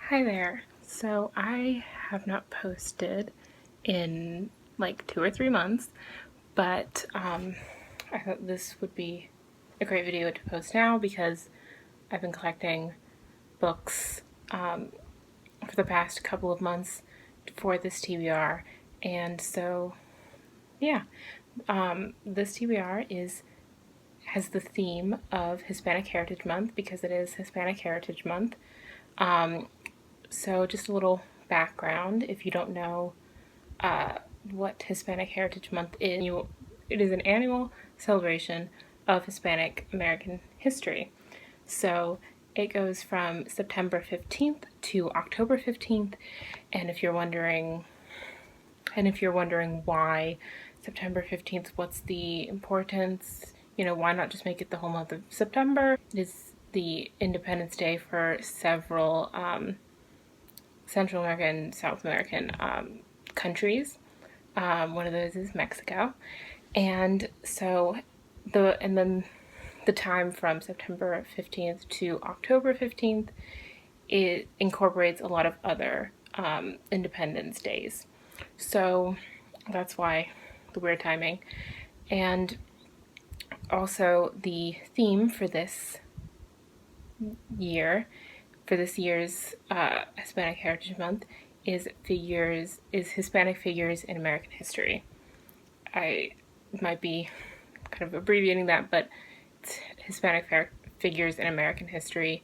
Hi there. So I have not posted in like 2 or 3 months, but I thought this would be a great video to post now because I've been collecting books for the past couple of months for this TBR, and so yeah, this TBR has the theme of Hispanic Heritage Month because it is Hispanic Heritage Month. So just a little background if you don't know what Hispanic Heritage Month is. It is an annual celebration of Hispanic American history. So it goes from September 15th to October 15th, and if you're wondering why September 15th, what's the importance? Why not just make it the whole month of September? It is the Independence Day for several Central American, South American countries. One of those is Mexico, and then the time from September 15th to October 15th, it incorporates a lot of other Independence Days. So that's why the weird timing. And also the theme for this year's Hispanic Heritage Month is Hispanic figures in American history. I might be kind of abbreviating that, but it's Hispanic figures in American history.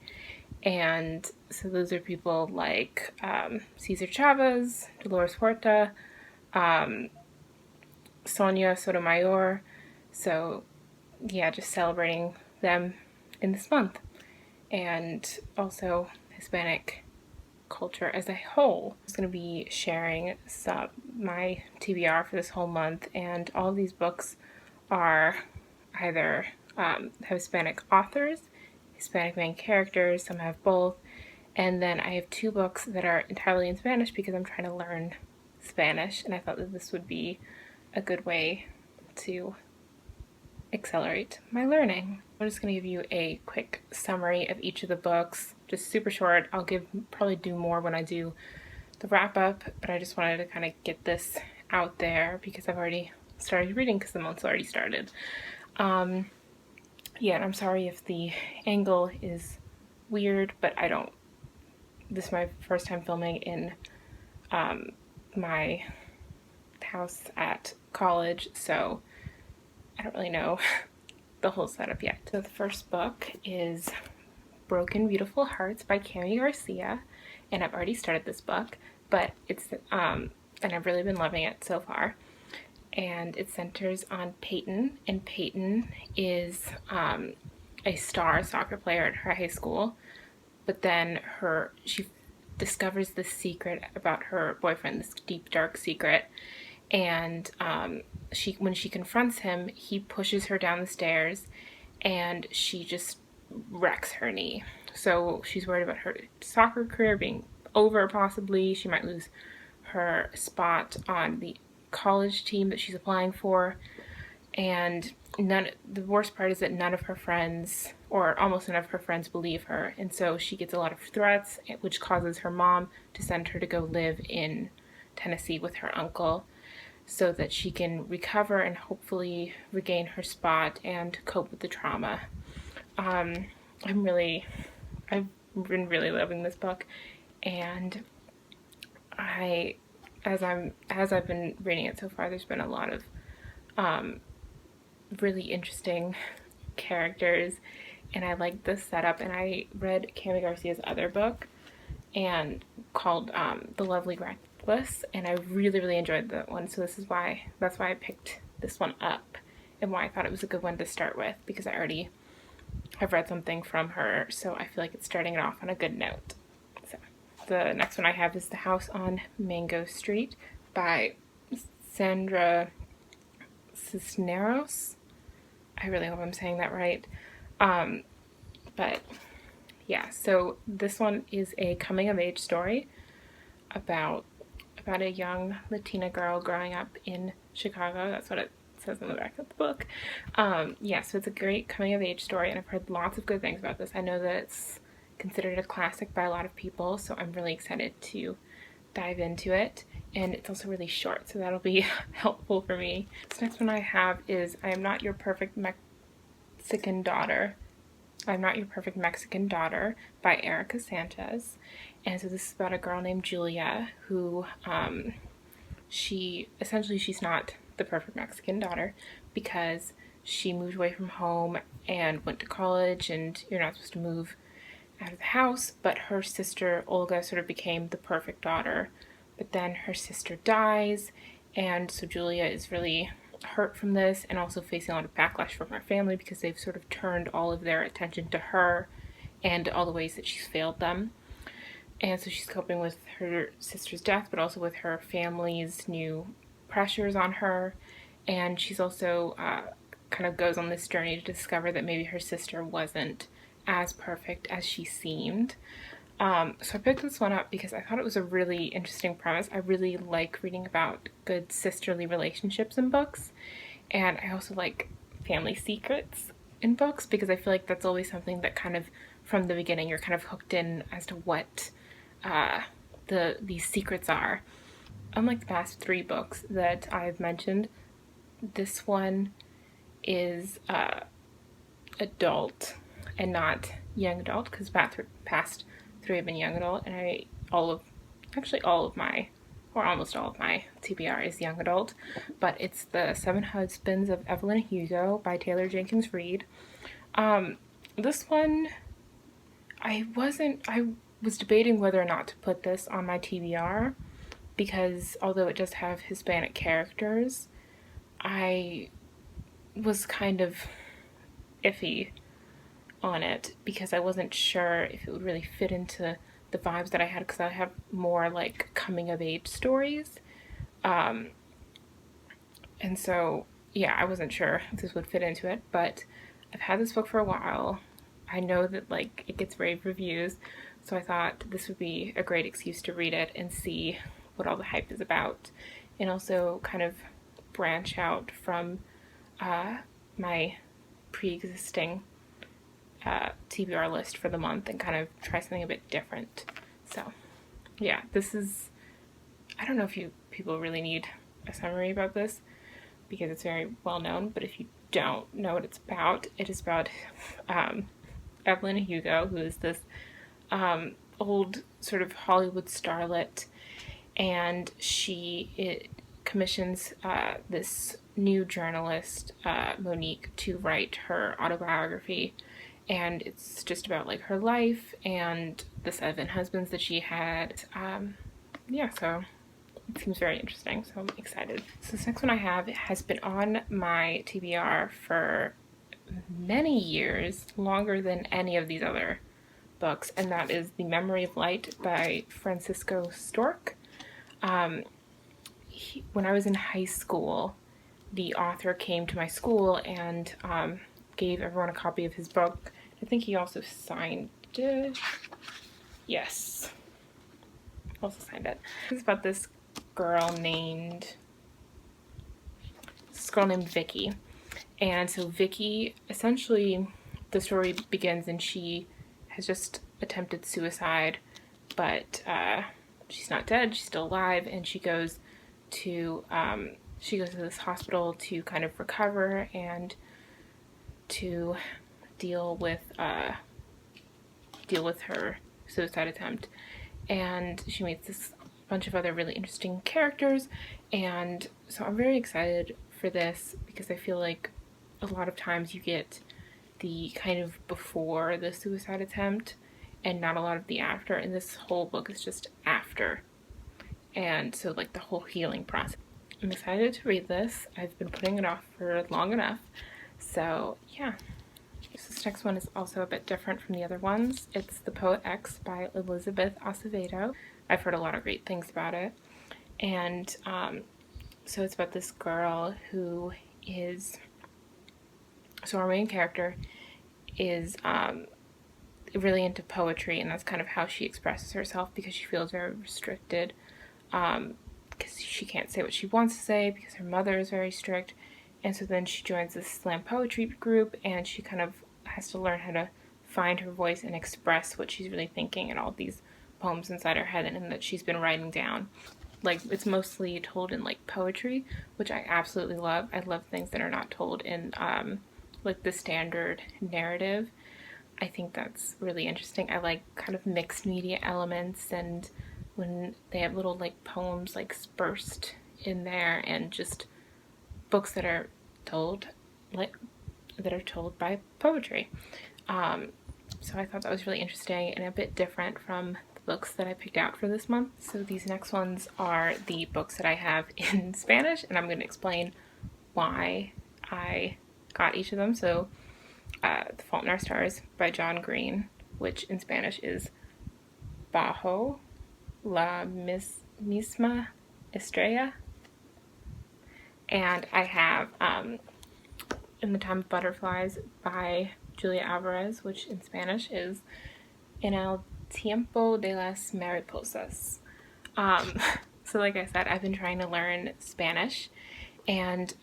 And so those are people like Cesar Chavez, Dolores Huerta, Sonia Sotomayor. So yeah, just celebrating them in this month. And also Hispanic culture as a whole. I'm going to be sharing my TBR for this whole month, and all of these books are either Hispanic authors, Hispanic main characters, some have both, and then I have 2 books that are entirely in Spanish because I'm trying to learn Spanish, and I thought that this would be a good way to accelerate my learning. I'm just going to give you a quick summary of each of the books, just super short. I'll probably do more when I do the wrap up, but I just wanted to kind of get this out there because I've already started reading because the month's already started. Yeah, and I'm sorry if the angle is weird, but this is my first time filming in my house at college, so I don't really know the whole setup yet. So the first book is Broken Beautiful Hearts by Cami Garcia, and I've already started this book, but it's and I've really been loving it so far. And it centers on Peyton, and Peyton is a star soccer player at her high school, but then she discovers this secret about her boyfriend, this deep dark secret, and when she confronts him, he pushes her down the stairs and she just wrecks her knee. So she's worried about her soccer career being over, possibly. She might lose her spot on the college team that she's applying for. And the worst part is that none of her friends, or almost none of her friends, believe her. And so she gets a lot of threats, which causes her mom to send her to go live in Tennessee with her uncle, so that she can recover and hopefully regain her spot and cope with the trauma. I've been really loving this book, and as I've been reading it so far, there's been a lot of really interesting characters, and I like the setup. And I read Cami Garcia's other book and called The Lovely Reckless, and I really enjoyed that one, so that's why I picked this one up and why I thought it was a good one to start with, because I already have read something from her, so I feel like it's starting it off on a good note. So the next one I have is The House on Mango Street by Sandra Cisneros. I really hope I'm saying that right. But yeah, so this one is a coming-of-age story about a young Latina girl growing up in Chicago. That's what it says on the back of the book. Yeah, so it's a great coming-of-age story, and I've heard lots of good things about this. I know that it's considered a classic by a lot of people, so I'm really excited to dive into it. And it's also really short, so that'll be helpful for me. This next one I have is I Am Not Your Perfect Mexican Daughter. I'm Not Your Perfect Mexican Daughter by Erica Sanchez. And so this is about a girl named Julia who, she's not the perfect Mexican daughter because she moved away from home and went to college, and you're not supposed to move out of the house, but her sister Olga sort of became the perfect daughter. But then her sister dies, and so Julia is really hurt from this and also facing a lot of backlash from her family because they've sort of turned all of their attention to her and all the ways that she's failed them. And so she's coping with her sister's death, but also with her family's new pressures on her. And she's also kind of goes on this journey to discover that maybe her sister wasn't as perfect as she seemed. So I picked this one up because I thought it was a really interesting premise. I really like reading about good sisterly relationships in books, and I also like family secrets in books because I feel like that's always something that kind of, from the beginning, you're kind of hooked in as to what these secrets are. Unlike the past 3 books that I've mentioned, this one is adult and not young adult, because past 3 have been young adult, and almost all of my TBR is young adult. But it's The 7 Husbands of Evelyn and Hugo by Taylor Jenkins Reid. This one, I was debating whether or not to put this on my TBR because although it does have Hispanic characters, I was kind of iffy on it because I wasn't sure if it would really fit into the vibes that I had, because I have more like coming of age stories. And so, yeah, I wasn't sure if this would fit into it, but I've had this book for a while. I know that like it gets rave reviews, so I thought this would be a great excuse to read it and see what all the hype is about, and also kind of branch out from my pre-existing TBR list for the month and kind of try something a bit different. So yeah, this is, I don't know if people really need a summary about this because it's very well known, but if you don't know what it's about, it is about Evelyn and Hugo, who is this old sort of Hollywood starlet, and she commissions this new journalist, Monique, to write her autobiography. And it's just about like her life and the 7 husbands that she had. Yeah, so it seems very interesting, so I'm excited. So this next one I have has been on my TBR for many years, longer than any of these other books, and that is The Memory of Light by Francisco Stork. When I was in high school, the author came to my school and gave everyone a copy of his book. I think he also signed it. Yes. Also signed it. It's about this girl named Vicky. And so Vicky, essentially the story begins and she has just attempted suicide, but she's not dead, she's still alive, and she goes to this hospital to kind of recover and to deal with her suicide attempt. And she meets this bunch of other really interesting characters, and so I'm very excited for this because I feel like a lot of times you get the kind of before the suicide attempt and not a lot of the after, and this whole book is just after, and so like the whole healing process. I'm excited to read this. I've been putting it off for long enough, so yeah. This next one is also a bit different from the other ones. It's The Poet X by Elizabeth Acevedo. I've heard a lot of great things about it. And so it's about this girl who is, so our main character is really into poetry, and that's kind of how she expresses herself because she feels very restricted because she can't say what she wants to say because her mother is very strict. And so then she joins this slam poetry group, and she kind of has to learn how to find her voice and express what she's really thinking and all these poems inside her head and that she's been writing down. Like, it's mostly told in like poetry, which I absolutely love. I love things that are not told in like the standard narrative. I think that's really interesting. I like kind of mixed media elements, and when they have little like poems like dispersed in there, and just books that are told by poetry. So I thought that was really interesting and a bit different from the books that I picked out for this month. So these next ones are the books that I have in Spanish, and I'm going to explain why I got each of them. So The Fault in Our Stars by John Green, which in Spanish is Bajo la misma estrella. And I have In the Time of Butterflies by Julia Alvarez, which in Spanish is En el tiempo de las mariposas. So like I said, I've been trying to learn Spanish, and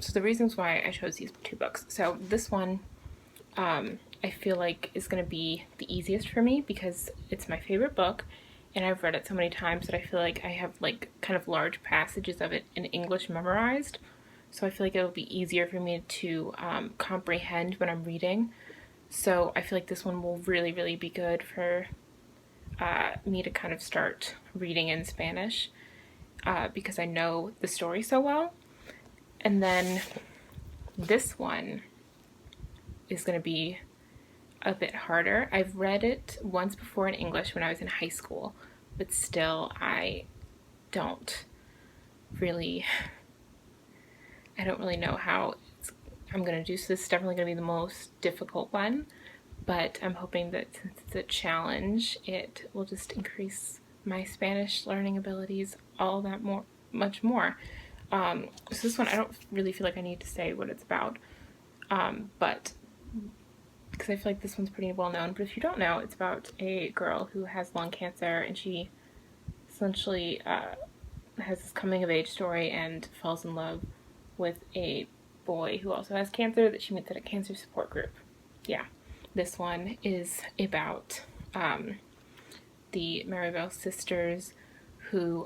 so the reasons why I chose these two books. So this one I feel like is going to be the easiest for me because it's my favorite book, and I've read it so many times that I feel like I have like kind of large passages of it in English memorized. So I feel like it'll be easier for me to comprehend when I'm reading. So I feel like this one will really, really be good for me to kind of start reading in Spanish because I know the story so well. And then this one is going to be a bit harder. I've read it once before in English when I was in high school, but still I don't really know how I'm going to do. So this is definitely going to be the most difficult one, but I'm hoping that since it's a challenge, it will just increase my Spanish learning abilities all that much more. So this one, I don't really feel like I need to say what it's about, but because I feel like this one's pretty well known. But if you don't know, it's about a girl who has lung cancer, and she essentially has this coming of age story and falls in love with a boy who also has cancer that she meets at a cancer support group. Yeah, this one is about the Maribel sisters who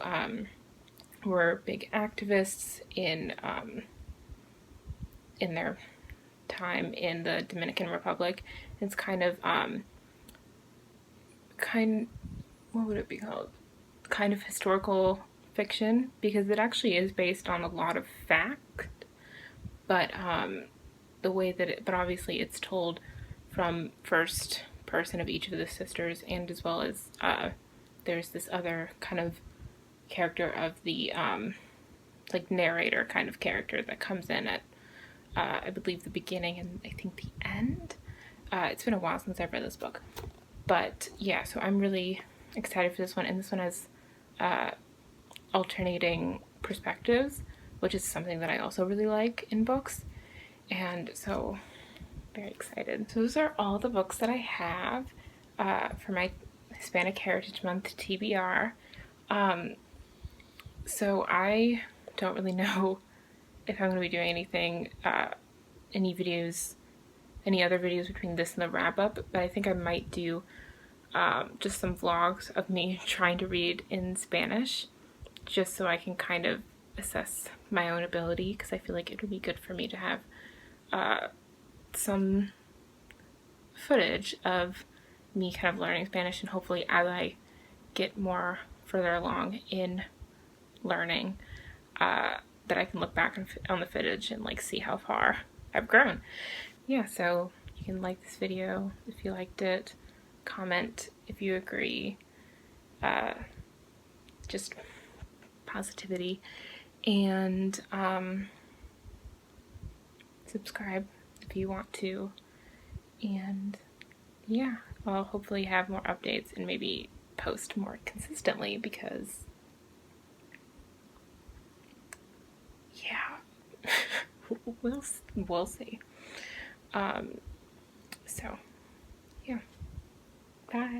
were big activists in their time in the Dominican Republic. It's kind of what would it be called? Kind of historical fiction, because it actually is based on a lot of fact, but the way that but obviously it's told from first person of each of the sisters, and as well as there's this other kind of character of the like narrator kind of character that comes in at I believe the beginning and I think the end. It's been a while since I've read this book, but yeah, so I'm really excited for this one, and this one has alternating perspectives, which is something that I also really like in books, and so very excited. So those are all the books that I have for my Hispanic Heritage Month TBR. So I don't really know if I'm going to be doing anything, any other videos between this and the wrap-up, but I think I might do just some vlogs of me trying to read in Spanish, just so I can kind of assess my own ability, because I feel like it would be good for me to have some footage of me kind of learning Spanish, and hopefully as I get more further along in learning, that I can look back on the footage and like see how far I've grown. Yeah, so you can like this video if you liked it, comment if you agree, just positivity, and subscribe if you want to, and yeah, I'll hopefully have more updates and maybe post more consistently, because yeah, we'll see. So yeah, bye.